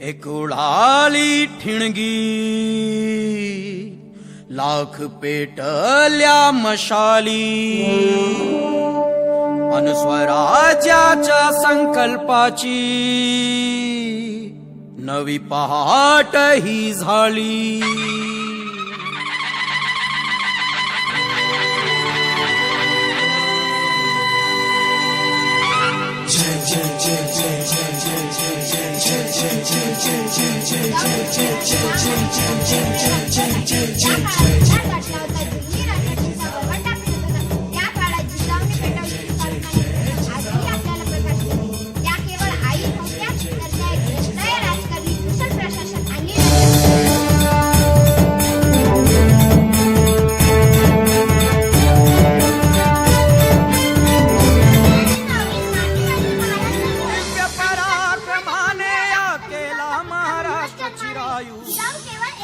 एक उडाली ठिणगी लाख पेटल्या मशाली अन स्वराज्याच्या संकल्पाची नवी पहाट ही झाली।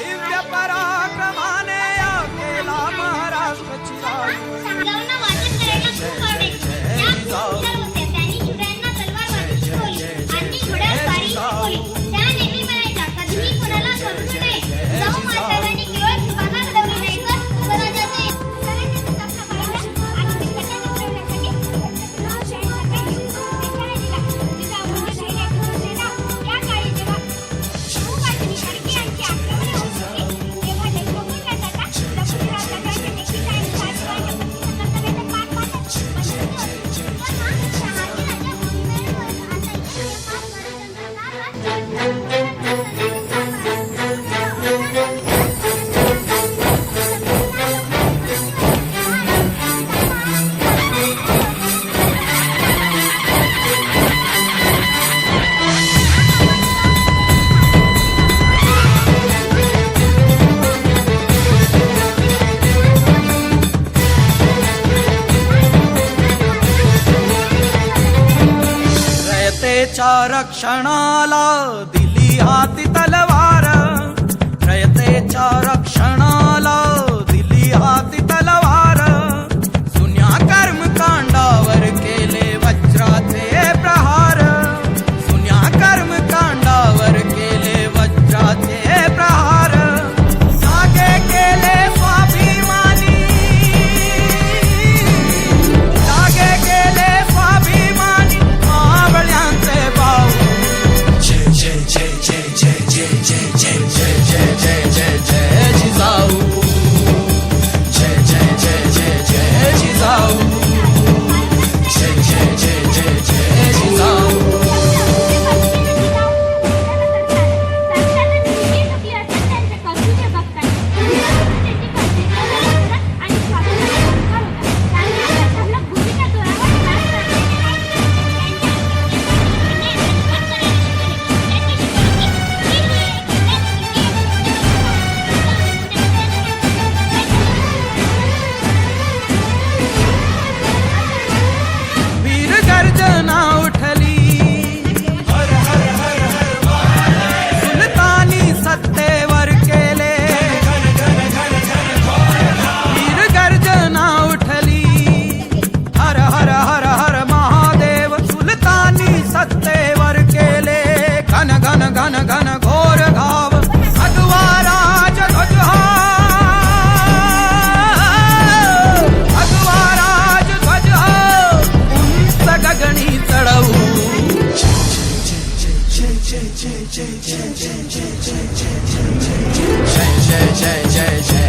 दिव्य पराक्रमाने केला महाराष्ट्र रयतेच्या रक्षणाला दिली हाती तलवार, रयतेच्या रक्षणाला दिली हाती तलवार, जुन्या कर्मकांडावर केले वज्राचे प्रहार, जुन्या कर्मकांडावर केले वज्राचे प्रहार, जागे केले स्वाभिमानी, जागे केले स्वाभिमानी मावळ्यांचे भाऊ। जय जय जय जय जय जय जय जय जय जय जय जय जय जिजाऊ, जय जय जय जय जय जिजाऊ, जय जय जय जय जय जिजाऊ। गर्जना उठली, हर हर हर हर सुलतानी सत्तेवर केले, वीर गर्जना उठली, हर हर हर हर महादेव सुलतानी सत्तेवर केले, घन घन घन घन घोर घाव भगवा राज ध्वज हा, भगवा राज ध्वज हा उंच गगनी चढवू। जय जय जय जय जय जय जय जय जय जय जय जय जय जय